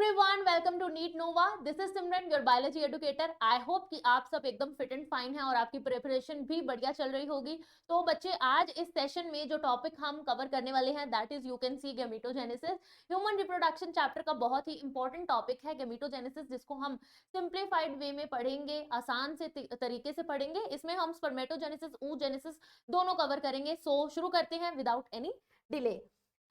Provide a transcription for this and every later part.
Everyone, welcome to NEET Nova. This is Simran, your biology educator. I hope कि आप सब एकदम फिट एंड फाइन हैं और आपकी प्रिपरेशन भी बढ़िया चल रही होगी। तो बच्चे, आज इस सेशन में जो टॉपिक हम कवर करने वाले हैं that is you can see gametogenesis. Human reproduction chapter का बहुत ही इंपॉर्टेंट टॉपिक है गैमेटोजेनेसिस, जिसको हम सिंप्लीफाइड वे में पढ़ेंगे, आसान से तरीके से पढ़ेंगे। इसमें हम स्पर्मेटोजेनेसिस, oogenesis दोनों कवर करेंगे। सो शुरू करते हैं विदाउट एनी डिले।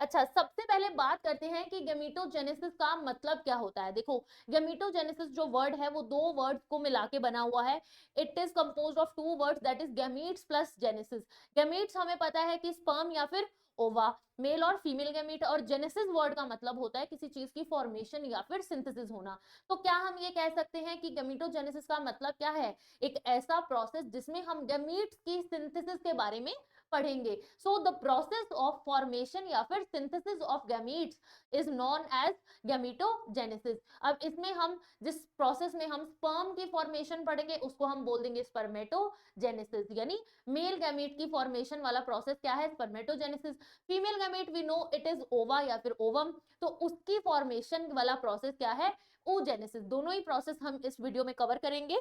अच्छा, सबसे पहले बात करते हैं कि गैमेटोजेनेसिस का मतलब क्या होता है। देखो, गैमेटोजेनेसिस जो वर्ड है वो दो वर्ड्स को मिला के बना हुआ है। It is composed of two words, that is gametes plus genesis. Gametes हमें पता है कि स्पर्म या फिर ओवा, मेल और फीमेल गैमीट, और जेनेसिस वर्ड का मतलब होता है किसी चीज की फॉर्मेशन या फिर सिंथेसिस होना। तो क्या हम ये कह सकते हैं कि गैमेटोजेनेसिस का मतलब क्या है? एक ऐसा प्रोसेस जिसमें हम गैमीट्स की सिंथेसिस के बारे में पढ़ेंगे। So the process of formation या फिर synthesis of gametes is known as gametogenesis. अब इसमें हम जिस प्रोसेस में हम स्पर्म की फॉर्मेशन पढ़ेंगे उसको हम बोल देंगे स्पर्मेटोजेनेसिस, यानी मेल गैमीट की फॉर्मेशन वाला प्रोसेस क्या है? Spermatogenesis. Female gamete we know it is ova या फिर ओवम, तो उसकी फॉर्मेशन वाला प्रोसेस क्या है? oogenesis। दोनों ही प्रोसेस हम इस वीडियो में कवर करेंगे।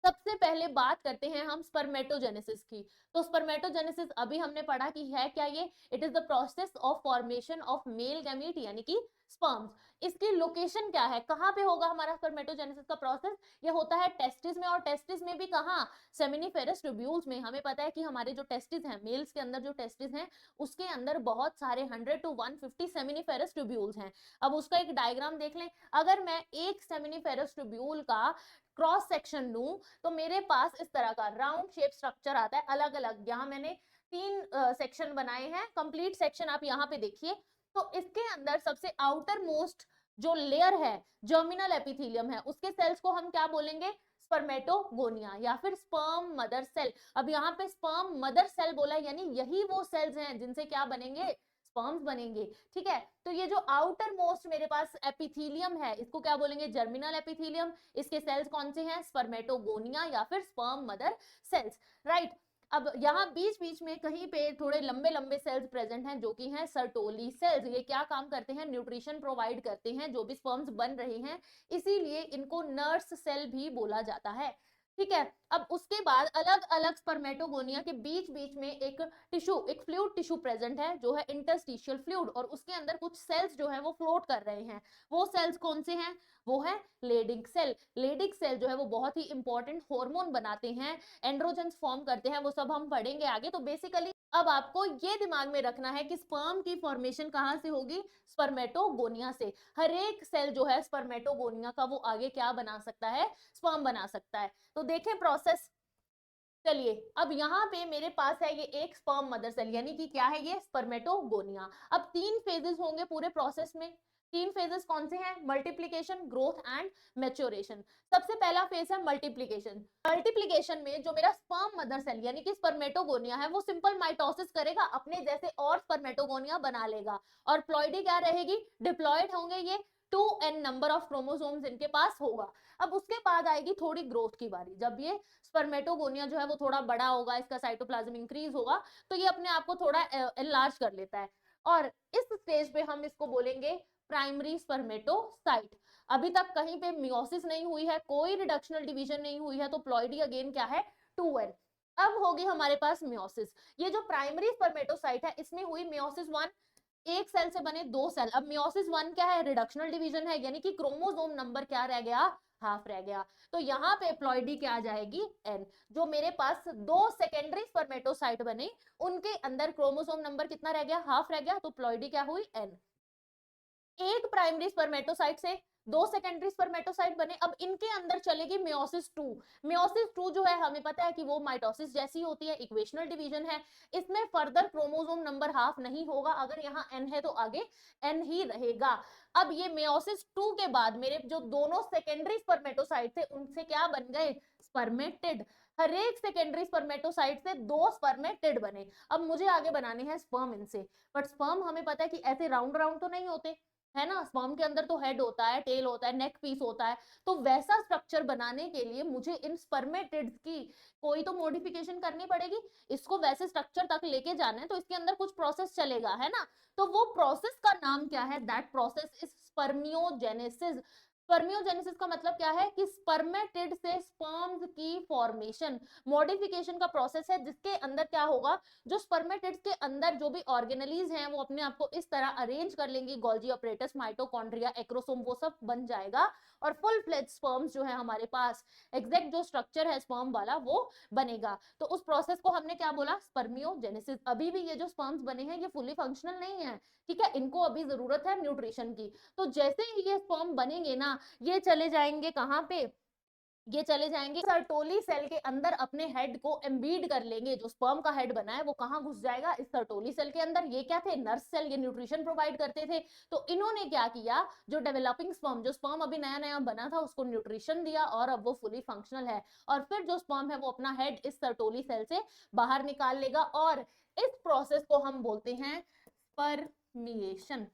सबसे पहले बात करते हैं हम स्पर्मेटोजेनेसिस की। तो स्पर्मेटोजेनेसिस अभी हमने पढ़ा कि है क्या ये? It is the process of formation of male gamete यानी कि स्पर्म्स। इसकी लोकेशन क्या है? कहां पे होगा हमारा स्पर्मेटोजेनेसिस का प्रोसेस? ये होता है टेस्टिस में, और टेस्टिस में भी कहां? सेमिनिफेरस ट्यूब्यूल्स में। हमें पता है कि हमारे जो टेस्टिस हैं, मेल्स के अंदर जो टेस्टिस हैं उसके अंदर बहुत सारे 100 to 150 सेमिनिफेरस ट्यूब्यूल्स हैं। अब उसका एक डायग्राम देख लें। अगर मैं एक सेमिनिफेरस ट्यूब्यूल का क्रॉस सेक्शन लूं तो मेरे पास इस तरह का राउंड शेप स्ट्रक्चर आता है। अलग अलग यहाँ मैंने तीन सेक्शन बनाए हैं। कंप्लीट सेक्शन आप यहाँ पे देखिए। तो इसके अंदर सबसे आउटर मोस्ट जो लेयर है, जर्मिनल एपिथेलियम है, उसके सेल्स को हम क्या बोलेंगे? स्पर्मेटोगोनिया या फिर स्पर्म मदर सेल। अब यहाँ पे स्पर्म मदर सेल बोला, यानी यही वो सेल्स हैं जिनसे क्या बनेंगे? स्पर्म्स बनेंगे। ठीक है, तो ये जो आउटर मोस्ट मेरे पास एपिथेलियम है इसको क्या बोलेंगे? Germinal epithelium. इसके सेल्स कौन से हैं? स्पर्मेटोगोनिया या फिर स्पर्म मदर सेल्स। राइट। अब यहाँ बीच बीच में कहीं पे थोड़े लंबे लंबे सेल्स प्रेजेंट हैं जो कि हैं सर्टोली सेल्स। ये क्या काम करते हैं? न्यूट्रिशन प्रोवाइड करते हैं जो भी स्पर्म्स बन रहे हैं, इसीलिए इनको नर्स सेल भी बोला जाता है। ठीक है, अब उसके बाद अलग अलग स्पर्मेटोगोनिया के बीच बीच में एक टिश्यू, एक फ्लूइड टिश्यू प्रेजेंट है जो है इंटरस्टिशियल फ्लूइड, और उसके अंदर कुछ सेल्स जो है वो फ्लोट कर रहे हैं। वो सेल्स कौन से हैं? वो है लेडिंग सेल। लेडिंग सेल जो है वो बहुत ही इंपॉर्टेंट हार्मोन बनाते हैं, एंड्रोजेंस फॉर्म करते हैं, वो सब हम पढ़ेंगे आगे। तो बेसिकली अब आपको ये दिमाग में रखना है कि स्पर्म की फॉर्मेशन कहां से होगी? स्पर्मेटोगोनिया से। हर एक सेल जो है स्पर्मेटोगोनिया का वो आगे क्या बना सकता है? स्पर्म बना सकता है। तो देखें प्रोसेस। चलिए, अब यहाँ पे मेरे पास है ये एक स्पर्म मदर सेल, यानी कि क्या है ये? स्पर्मेटोगोनिया। अब तीन फेजेस होंगे पूरे प्रोसेस में। तीन फेजेस कौन से हैं? Multiplication, growth and maturation. सबसे पहला फेज है मल्टीप्लीकेशन। मल्टीप्लीकेशन में जो मेरा स्पर्म मदर सेल यानी कि स्पर्मेटोगोनिया है वो सिंपल माइटोसिस करेगा, अपने जैसे और स्पर्मेटोगोनिया बना लेगा, और प्लॉइडी क्या रहेगी? डिप्लॉयड होंगे ये। 2n नंबर ऑफ क्रोमोसोम्स इनके पास होगा। अब उसके बाद आएगी थोड़ी ग्रोथ की बारी। जब ये स्पर्मेटोगोनिया जो है वो थोड़ा बड़ा होगा, इसका साइटोप्लाज्म इंक्रीज होगा, तो ये अपने आप को थोड़ा एनलार्ज कर लेता है, और इस स्टेज पे हम इसको बोलेंगे प्राइमरी स्पर्मेटोसाइट। अभी तक कहीं पे मियोसिस नहीं हुई है, कोई रिडक्शनल डिवीजन नहीं हुई है, तो प्लॉइडी अगेन क्या है? 2n। अब होगी हमारे पास मियोसिस। ये जो प्राइमरी स्पर्मेटोसाइट है इसमें हुई मियोसिस 1, एक सेल से बने दो सेल। अब मियोसिस 1 क्या है? रिडक्शनल डिवीजन है, यानी कि क्रोमोसोम नंबर क्या रह गया? हाफ रह गया। तो यहाँ पे प्लॉइडी क्या आ जाएगी? एन। जो मेरे पास दो सेकेंडरी स्पर्मेटोसाइट बने उनके अंदर क्रोमोसोम नंबर कितना रह गया? हाफ रह गया, तो प्लॉइडी क्या हुई? एन। एक प्राइमरी स्पर्मेटोसाइट से दो सेकेंडरी स्पर्मेटोसाइट बने, अब इनके अंदर चलेगी मियोसिस 2। मियोसिस 2 जो है हमें पता है कि वो माइटोसिस जैसी होती है, इक्वेशनल डिवीजन है। इसमें फर्दर क्रोमोसोम नंबर हाफ नहीं होगा, अगर यहाँ n है तो आगे n ही रहेगा। अब ये मियोसिस 2 के बाद मेरे जो दोनों सेकेंडरी स्पर्मेटोसाइट थे उनसे क्या बन गए? स्पर्मेटिड। हर एक सेकेंडरी स्पर्मेटोसाइट से दो स्पर्मेटिड बने। अब मुझे आगे बनाने हैं स्पर्म इनसे, बट स्पर्म हमें पता है कि ऐसे राउंड राउंड तो नहीं होते, है ना, स्पर्म के अंदर तो हेड होता है, टेल होता है, नेक पीस होता है, तो वैसा स्ट्रक्चर बनाने के लिए मुझे इन स्पर्मेटिड्स की कोई तो मॉडिफिकेशन करनी पड़ेगी। इसको वैसे स्ट्रक्चर तक लेके जाना है तो इसके अंदर कुछ प्रोसेस चलेगा, है ना। तो वो प्रोसेस का नाम क्या है? That process is spermiogenesis. Spermiogenesis का मतलब क्या है कि स्पर्मेटिड से स्पर्म्स की फॉर्मेशन, मॉडिफिकेशन का प्रोसेस है, जिसके अंदर क्या होगा, जो स्पर्मेटिड्स के अंदर जो भी ऑर्गेनेलीज हैं वो अपने आप को इस तरह अरेंज कर लेंगी, गोल्जी ऑपरेटस, माइटोकॉन्ड्रिया, एक्रोसोम, वो सब बन जाएगा और फुल फ्लेज स्पर्म्स जो है हमारे पास, एग्जैक्ट जो स्ट्रक्चर है स्पर्म वाला वो बनेगा। तो उस प्रोसेस को हमने क्या बोला? स्पर्मियोजेनेसिस। अभी भी ये जो स्पर्म्स बने हैं ये फुली फंक्शनल नहीं है, ठीक है, इनको अभी जरूरत है न्यूट्रिशन की। तो जैसे ही ये स्पर्म बनेंगे ना, ये चले जाएंगे कहाँ पे? ये चले जाएंगे सर्टोली सेल के अंदर, अपने हेड को एम्बीड कर लेंगे। जो स्पर्म का हेड बना है वो कहाँ घुस जाएगा? इस सर्टोली सेल के अंदर। ये क्या थे? नर्स सेल, ये न्यूट्रिशन प्रोवाइड करते थे। तो इन्होंने क्या किया, जो डेवलपिंग स्पर्म, जो स्पर्म अभी नया नया बना था, उसको न्यूट्रिशन दिया और अब वो फुली फंक्शनल है। और फिर जो स्पर्म है वो अपना हेड इस सर्टोली सेल से बाहर निकाल लेगा और इस प्रोसेस को हम बोलते हैं स्पर्मिएशन।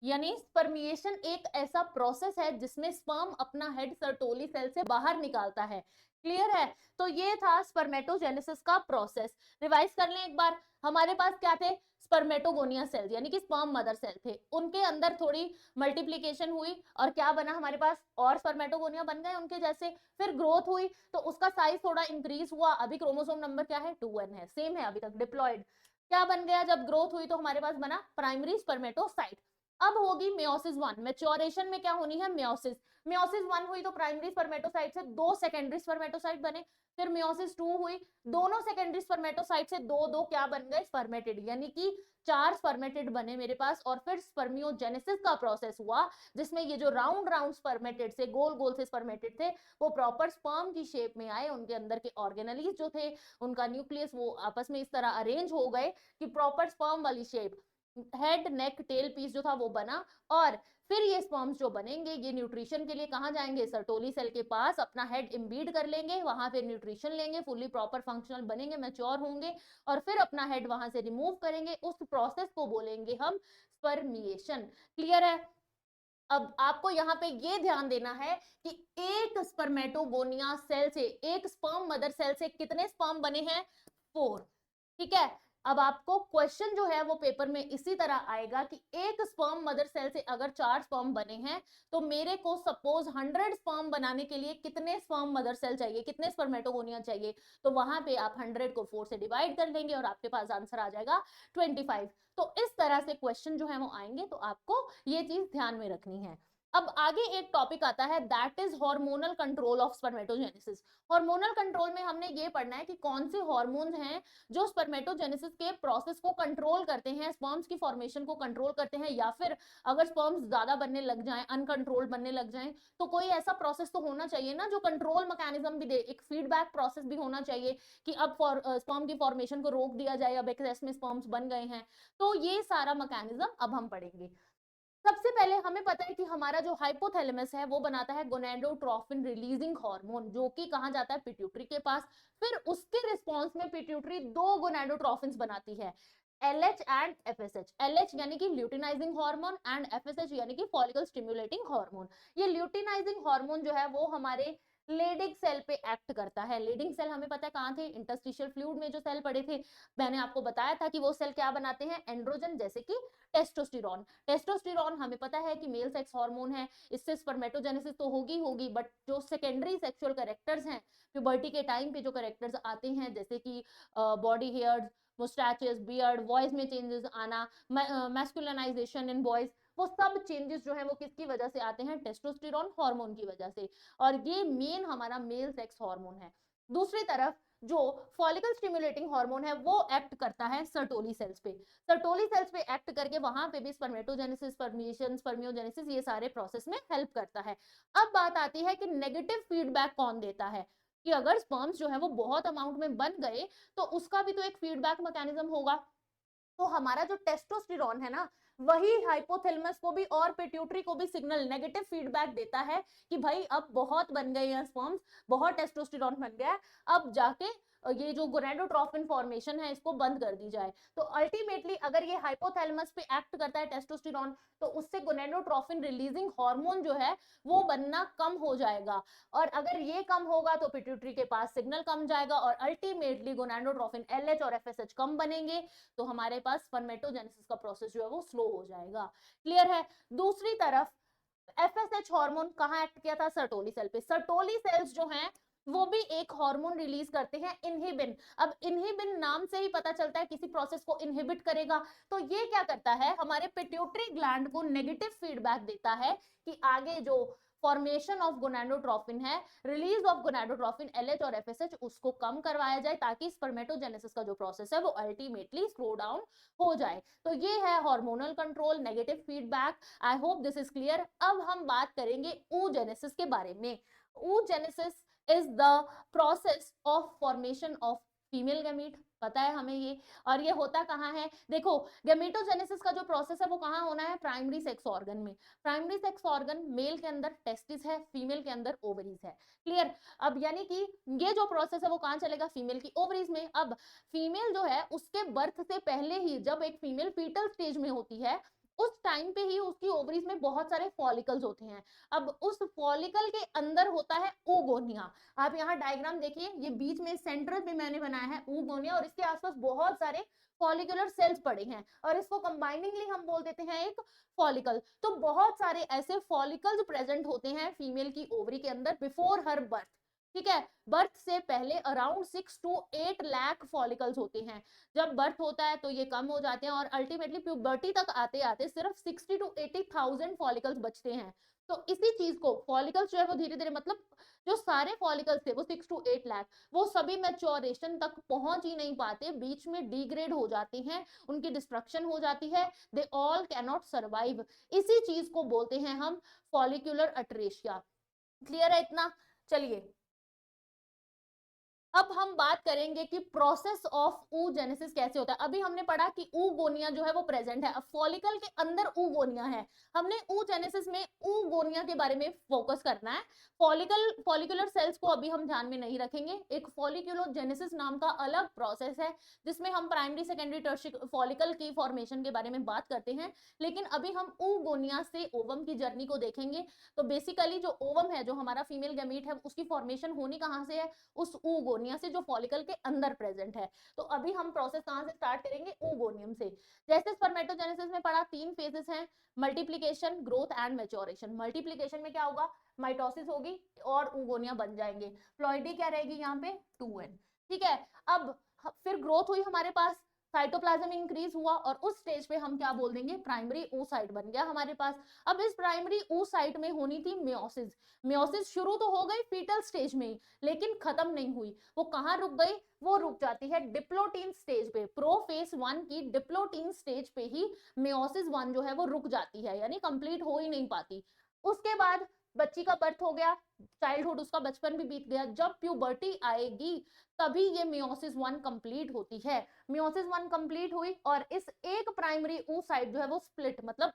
यानी स्पर्मिएशन एक ऐसा प्रोसेस है जिसमें स्पर्म अपना हेड सर्टोली सेल से बाहर निकालता है। क्लियर है? तो ये था स्पर्मेटोजेनेसिस का प्रोसेस। रिवाइज कर लें एक बार। हमारे पास क्या थे? स्पर्मेटोगोनिया सेल्स, यानी कि स्पर्म मदर सेल थे, उनके अंदर थोड़ी मल्टीप्लीकेशन हुई और क्या बना हमारे पास? और स्पर्मेटोगोनिया बन गए उनके जैसे। फिर ग्रोथ हुई तो उसका साइज थोड़ा इंक्रीज हुआ। अभी क्रोमोसोम नंबर क्या है? 2n है, सेम है अभी तक, डिप्लॉयड। क्या बन गया जब ग्रोथ हुई? तो हमारे पास बना प्राइमरी स्पर्मेटोसाइट। अब होगी मेयोसिस वन। मैच्योरेशन में क्या होनी है? मेयोसिस। मेयोसिस वन हुई तो प्राइमरी स्पर्मेटोसाइट से दो सेकेंडरी स्पर्मेटोसाइट बने। फिर मेयोसिस टू हुई, दोनों सेकेंडरी स्पर्मेटोसाइट से दो दो क्या बन गए? स्पर्मेटिड, यानी कि चार स्पर्मेटिड बने मेरे पास। और फिर स्पर्मियोजेनेसिस का प्रोसेस हुआ, जिसमें ये जो राउंड राउंड स्पर्मेटिड से, गोल गोल से स्पर्मेटिड थे, वो प्रॉपर स्पर्म की शेप में आए। उनके अंदर के ऑर्गेनलीज जो थे, उनका न्यूक्लियस, वो आपस में इस तरह अरेंज हो गए कि प्रॉपर स्पर्म वाली शेप, हेड, नेक, टेल पीस जो था वो बना। और फिर ये स्पर्म्स जो बनेंगे ये न्यूट्रिशन के लिए कहाँ जाएंगे? सर्टोली सेल के पास अपना हेड इम्बीड कर लेंगे, वहां पे न्यूट्रिशन लेंगे, फुली प्रॉपर फंक्शनल बनेंगे, मैच्योर होंगे और फिर अपना हेड वहां से रिमूव करेंगे। उस प्रोसेस को बोलेंगे हम स्पर्मिएशन। क्लियर है? अब आपको यहाँ पे ये ध्यान देना है कि एक स्पर्मेटोगोनिया सेल से, एक स्पर्म मदर सेल से कितने स्पर्म बने हैं? 4। ठीक है। अब आपको क्वेश्चन जो है वो पेपर में इसी तरह आएगा कि एक स्पर्म मदर सेल से अगर 4 स्पर्म बने हैं तो मेरे को सपोज 100 स्पर्म बनाने के लिए कितने स्पर्म मदर सेल चाहिए, कितने स्पर्मेटोगोनिया चाहिए? तो वहां पे आप 100 को 4 से डिवाइड कर देंगे और आपके पास आंसर आ जाएगा 25। तो इस तरह से क्वेश्चन जो है वो आएंगे, तो आपको ये चीज ध्यान में रखनी है। अब आगे एक टॉपिक आता है, that is hormonal control of spermatogenesis. Hormonal control में हमने ये पढ़ना है कि कौन से हार्मोन्स हैं जो स्पर्मेटोजेनेसिस के प्रोसेस को कंट्रोल करते हैं, स्पर्म्स की फॉर्मेशन को कंट्रोल करते हैं, या फिर अगर स्पर्म्स ज्यादा बनने लग जाएं, अनकंट्रोल्ड बनने लग जाएं, तो कोई ऐसा प्रोसेस तो होना चाहिए ना जो कंट्रोल मैकेनिज्म भी दे, एक फीडबैक प्रोसेस भी होना चाहिए कि अब स्पर्म की फॉर्मेशन को रोक दिया जाए, अब एक्सेस में स्पर्म्स बन गए हैं। तो ये सारा मैकेनिज्म अब हम पढ़ेंगे। सबसे पहले हमें पता है कि हमारा जो हाइपोथैलेमस है वो बनाता है गोनेडोट्रोफिन रिलीजिंग हार्मोन, जो कि कहां जाता है? पिट्यूटरी के पास। फिर उसके रिस्पॉन्स में पिट्यूटरी दो गोनेडोट्रोफिन्स बनाती है, LH एंड FSH। LH यानी कि ल्यूटिनाइजिंग हार्मोन एंड FSH यानी कि फॉलिकल स्टिमुलेटिंग हार्मोन। ये ल्यूटिनाइजिंग हार्मोन जो है वो हमारे लेडिंग सेल पे एक्ट करता है। लेडिंग सेल हमें पता है कहाँ थे? इंटरस्टिशियल फ्लूइड में जो सेल पड़े थे, मैंने आपको बताया था कि वो सेल क्या बनाते हैं? एंड्रोजन, जैसे कि टेस्टोस्टेरोन। टेस्टोस्टेरोन हमें पता है कि मेल सेक्स हार्मोन है, इससे स्पर्मेटोजेनेसिस तो होगी, बट जो सेकेंडरी सेक्सुअल कैरेक्टर्स हैं, प्यूबर्टी के टाइम पे जो कैरेक्टर्स आते हैं, जैसे कि body hairs, moustaches, beard, voice में चेंजेस आना, मैस्कुलिनाइजेशन इन बॉयज, वो सब चेंजेस जो है वो किसकी वजह से आते हैं? टेस्टोस्टेरोन हार्मोन की वजह से। और ये मेन हमारा मेल सेक्स हार्मोन है। दूसरी तरफ जो फॉलिकल स्टिमुलेटिंग हार्मोन है वो एक्ट करता है सर्टोली सेल्स पे। सर्टोली सेल्स पे एक्ट करके वहां पे भी स्पर्मेटोजेनेसिस, स्पर्मिएशन, स्पर्मियोजेनेसिस, ये सारे प्रोसेस में हेल्प करता है। अब बात आती है कि नेगेटिव फीडबैक कौन देता है, कि अगर स्पर्म्स जो है वो बहुत अमाउंट में बन गए तो उसका भी तो एक फीडबैक मैकेनिज्म होगा। तो हमारा जो टेस्टोस्टेरोन है ना, वही हाइपोथैलेमस को भी और पिट्यूटरी को भी सिग्नल, नेगेटिव फीडबैक देता है कि भाई अब बहुत बन गए हैं स्पर्म्स, बहुत टेस्टोस्टेरोन बन गया है, अब जाके ये जो गोनेडोट्रोफिन फॉर्मेशन है इसको बंद कर दी जाए। तो अल्टीमेटली अगर ये हाइपोथैलेमस पे एक्ट करता है टेस्टोस्टेरोन, तो उससे गोनेडोट्रोफिन रिलीजिंग हार्मोन जो है वो बनना कम हो जाएगा, और अगर ये कम होगा तो पिट्यूटरी के पास सिग्नल कम जाएगा और अल्टीमेटली गोनेडोट्रोफिन एलएच और एफएसएच कम बनेंगे, तो हमारे पास स्पर्मेटोजेनेसिस का प्रोसेस जो है वो स्लो हो जाएगा। क्लियर है? दूसरी तरफ एफएसएच हार्मोन कहाँ एक्ट किया था? सर्टोली सेल पे। सर्टोली सेल्स जो हैं वो भी एक हार्मोन रिलीज करते हैं, इनहिबिन। अब इनहिबिन नाम से ही पता चलता है किसी प्रोसेस को इनहिबिट करेगा। तो ये क्या करता है? हमारे पिट्यूटरी ग्लैंड को नेगेटिव फीडबैक देता है कि आगे जो फॉर्मेशन ऑफ गोनाडोट्रोफिन है, रिलीज ऑफ गोनाडोट्रोफिन एलएच और एफएसएच, उसको कम करवाया जाए ताकि स्पर्मेटोजेनेसिस का जो प्रोसेस है वो अल्टीमेटली स्लो डाउन हो जाए। तो ये है hormonal control, negative feedback. I hope this is clear. अब हम बात करेंगे oogenesis के बारे में। oogenesis is the process of formation of female gamete, पता है हमें ये। और ये होता कहाँ है? देखो, गैमेटोजेनेसिस का जो प्रोसेस है वो कहाँ होना है? प्राइमरी सेक्स ऑर्गन में। प्राइमरी सेक्स ऑर्गन मेल के अंदर टेस्टिस है, फीमेल के अंदर ओवरीज है। क्लियर? अब यानी कि ये जो प्रोसेस है वो कहाँ चलेगा? फीमेल की ओवरीज में। अब फीमेल जो है उसके बर्थ से पहले ही, जब एक फीमेल फीटल स्टेज में होती है, उस टाइम पे ही उसकी ओवरीज में बहुत सारे फॉलिकल्स होते हैं। अब उस फॉलिकल के अंदर होता है oogonia। आप यहाँ डायग्राम देखिए, ये बीच में सेंटर पे मैंने बनाया है oogonia, और इसके आसपास बहुत सारे फॉलिकुलर सेल्स पड़े हैं, और इसको कंबाइनिंगली हम बोल देते हैं एक फॉलिकल। तो बहुत सारे ऐसे फॉलिकल्स प्रेजेंट होते हैं फीमेल की ओवरी के अंदर बिफोर हर बर्थ। ठीक है? बर्थ से पहले अराउंड 6 to 8 लाख फॉलिकल्स होते हैं। जब बर्थ होता है तो ये कम हो जाते हैं और अल्टीमेटली प्यूबर्टी तक आते आते सिर्फ 60 to 80,000 फॉलिकल्स बचते हैं। तो इसी चीज को फॉलिकल्स जो है वो धीरे धीरे, मतलब जो सारे फॉलिकल्स थे वो 6 to 8 लाख, वो सभी मैच्योरेशन तक पहुंच ही नहीं पाते, बीच में डिग्रेड हो जाते हैं, उनकी डिस्ट्रक्शन हो जाती है, they all can not survive. इसी चीज को बोलते हैं हम फॉलिकुलर अट्रेशिया। क्लियर है इतना? चलिए, अब हम बात करेंगे कि प्रोसेस ऑफ oogenesis कैसे होता है। अभी हमने पढ़ा कि oogonia जो है वो प्रेजेंट है, अब फॉलिकल के अंदर oogonia है। हमने oogenesis में oogonia के बारे में फोकस करना है। फॉलिकुलर सेल्स को अभी हम ध्यान में नहीं रखेंगे। एक फॉलिकुलोजेनेसिस नाम का अलग प्रोसेस है जिसमें हम प्राइमरी सेकेंडरी टर्शियरी फॉलिकल की फॉर्मेशन के बारे में बात करते हैं, लेकिन अभी हम oogonia से ओवम की जर्नी को देखेंगे। तो बेसिकली जो ओवम है, जो हमारा फीमेल गैमीट है, उसकी फॉर्मेशन होनी कहाँ से है? उस oogonia से जो फॉलिकल के अंदर प्रेजेंट है। तो अभी हम प्रोसेस कहां से स्टार्ट करेंगे? oogonia से। जैसे स्पर्मेटोजेनेसिस में पढ़ा, 3 फेजेस हैं, multiplication, growth and maturation. Multiplication में क्या होगा? माइटोसिस होगी और oogonia बन जाएंगे। प्लॉइडी क्या रहेगी यहाँ पे? 2n। ठीक है? अब फिर ग्रोथ हुई हमारे पास, साइटोप्लाज्म इंक्रीज हुआ, और उस स्टेज पे हम क्या बोल देंगे? प्राइमरी oocyte बन गया हमारे पास। अब इस प्राइमरी oocyte में होनी थी मियोसिस। मियोसिस शुरू तो हो गई फीटल स्टेज में, लेकिन खत्म नहीं हुई। वो कहाँ रुक गई? वो रुक जाती है डिप्लोटीन स्टेज पे। प्रोफेज 1 की डिप्लोटीन स्टेज पे ही मियोसिस 1 जो है वो रुक जाती है, यानी कंप्लीट हो ही नहीं पाती। उसके बाद बच्ची का बर्थ हो गया, चाइल्डहुड, उसका बचपन भी बीत गया। जब प्यूबर्टी आएगी तभी ये मियोसिस 1 कंप्लीट होती है। मियोसिस 1 कंप्लीट हुई और इस एक प्राइमरी oocyte जो है वो स्प्लिट, मतलब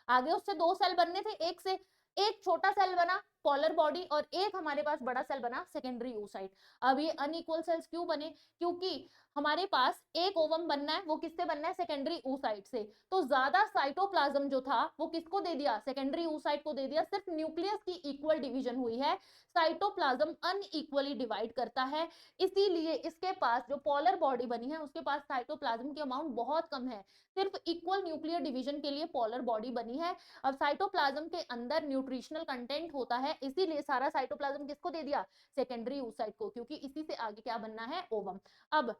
आगे उससे 2 सेल बनने थे, एक से एक छोटा सेल बना पोलर बॉडी, और एक हमारे पास बड़ा सेल बना सेकेंडरी oocyte। अब ये अनइक्वल सेल्स क्यों बने? क्योंकि हमारे पास एक ओवम बनना है, वो किससे बनना है? सेकेंडरी oocyte से। तो ज्यादा साइटोप्लाज्म जो था वो किसको दे दिया? सेकेंडरी oocyte को दे दिया। सिर्फ न्यूक्लियस की इक्वल डिवीजन हुई है, साइटोप्लाज्म अनइक्वली डिवाइड करता है, इसीलिए इसके पास जो पोलर बॉडी बनी है उसके पास साइटोप्लाज्म की अमाउंट बहुत कम है। सिर्फ इक्वल न्यूक्लियर डिवीजन के लिए पोलर बॉडी बनी है। अब साइटोप्लाज्म के अंदर न्यूट्रिशनल कंटेंट होता है, इसीलिए सारा साइटोप्लाज्म किसको दे दिया? सेकेंडरी oocyte को, क्योंकि इसी से आगे क्या बनना है? ओवम। अब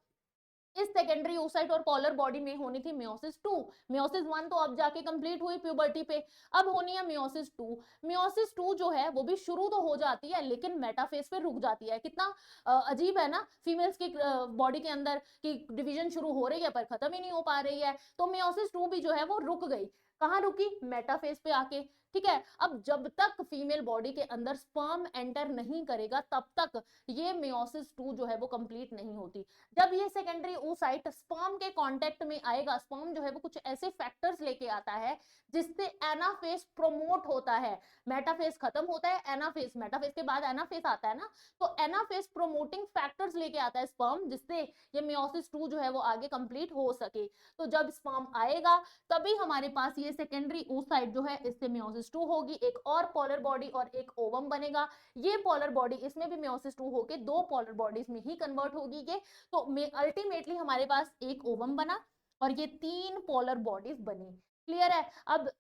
इस सेकेंडरी oocyte और पोलर बॉडी में होनी थी मियोसिस 2। मियोसिस 1 तो अब जाके कंप्लीट हुई प्यूबर्टी पे, अब होनी है मियोसिस 2। मियोसिस 2 जो है वो भी शुरू तो हो जाती है, लेकिन मेटाफेज पे रुक जाती है। कितना अजीब है ना, फीमेल्स की बॉडी के अंदर की डिवीजन शुरू हो रही है पर खत्म ही नहीं हो पा रही है। तो मियोसिस 2 भी जो है वो रुक गई। कहाँ रुकी? मेटाफेज पे आके। ठीक है। अब जब तक फीमेल बॉडी के अंदर स्पर्म एंटर नहीं करेगा तब तक ये मेयोसिस 2 जो है वो कंप्लीट नहीं होती। जब ये सेकेंडरी oocyte स्पर्म के कांटेक्ट में आएगा, स्पर्म जो है वो कुछ ऐसे फैक्टर्स लेके आता है जिससे एनाफेज प्रोमोट होता है। मेटाफेज खत्म होता है, एनाफेज, मेटाफेज के बाद एनाफेज आता है ना, तो एनाफेज प्रोमोटिंग फैक्टर्स लेके आता है स्पर्म, जिससे ये मेयोसिस 2 जो है वो आगे कंप्लीट हो सके। तो जब स्पर्म आएगा तभी हमारे पास ये सेकेंडरी oocyte जो है इससे मेयोसिस 2 होगी, एक और पोलर बॉडी और एक ओवम बनेगा। ये पोलर बॉडी इसमें भी मेयोसिस 2 होके दो पोलर बॉडीज में ही कन्वर्ट होगी ये, तो अल्टीमेटली हमारे पास एक ओवम बना और ये 3 पोलर बॉडीज बनी। क्लियर है। अब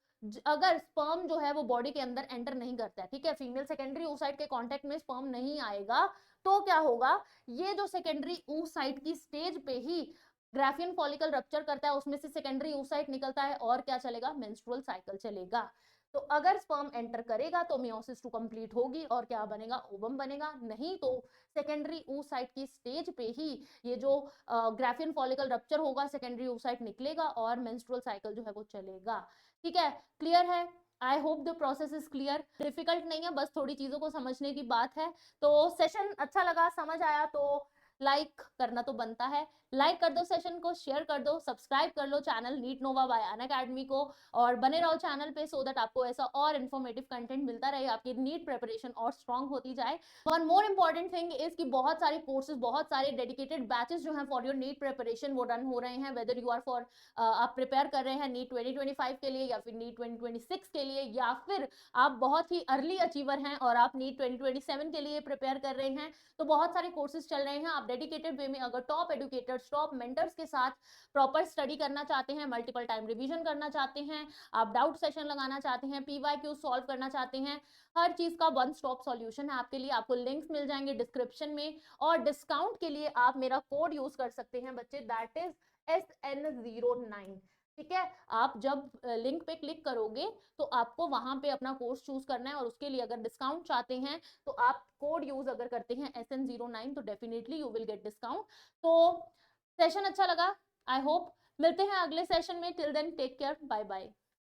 अगर स्पर्म जो है वो बॉडी के अंदर एंटर नहीं करता है, ठीक है, फीमेल सेकेंडरी oocyte के कांटेक्ट में स्पर्म नहीं आएगा, तो क्या होगा, ये जो सेकेंडरी oocyte की स्टेज पे ही ग्राफियन फॉलिकल रप्चर करता है, उसमें से सेकेंडरी oocyte निकलता है और क्या चलेगा, मेंस्ट्रुअल साइकिल चलेगा। तो अगर स्पर्म एंटर करेगा तो मेयोसिस 2 कंप्लीट होगी और क्या बनेगा, ओवम बनेगा। नहीं तो सेकेंडरी oocyte की स्टेज पे ही ये जो ग्राफियन फॉलिकल रप्चर होगा, सेकेंडरी oocyte निकलेगा और मेंस्ट्रुअल साइकिल जो है वो चलेगा। ठीक है, क्लियर है। I hope the process is clear. Difficult नहीं है, बस थोड़ी चीजों को समझने की बात है। तो सेशन अच्छा लगा, समझ आया तो लाइक करना तो बनता है। लाइक कर दो सेशन को, शेयर कर दो, सब्सक्राइब कर लो channel NEET Nova by Unacademy को, और बने रहो चैनल पे सो दैट आपको ऐसा और इन्फॉर्मेटिव कंटेंट मिलता रहे, आपकी नीट प्रिपरेशन और स्ट्रांग होती जाए। One more important thing is कि बहुत सारे कोर्सेज, बहुत सारे डेडिकेटेड बैचेस जो हैं फॉर योर नीट प्रिपरेशन वो रन हो रहे हैं, वेदर यू आर फॉर आप प्रिपेयर कर रहे हैं नीट 2025 के लिए या फिर नीट 2026 के लिए, या फिर आप बहुत ही अर्ली अचीवर हैं और आप नीट 2027 के लिए प्रिपेयर कर रहे हैं, तो बहुत सारे कोर्सेज चल रहे हैं। आप डेडिकेटेड वे में अगर टॉप एडुकेटर्स, टॉप मेंटर्स के साथ प्रॉपर स्टडी करना चाहते हैं, मल्टीपल टाइम रिवीजन करना चाहते हैं, आप डाउट सेशन लगाना चाहते हैं, पीवाईक्यू सॉल्व करना चाहते हैं, हर चीज का वन स्टॉप सॉल्यूशन है आपके लिए। आपको लिंक्स मिल जाएंगे डिस्क्रिप्शन में, और डिस्काउंट के लिए आप मेरा कोड यूज कर सकते हैं बच्चे, दैट इज SN09। ठीक है, आप जब लिंक पे क्लिक करोगे तो आपको वहां पे अपना कोर्स चूज करना है, और उसके लिए अगर डिस्काउंट चाहते हैं तो आप कोड यूज अगर करते हैं SN09 तो definitely you will get discount. तो सेशन अच्छा लगा, आई होप। मिलते हैं अगले सेशन में, till then take care, bye bye.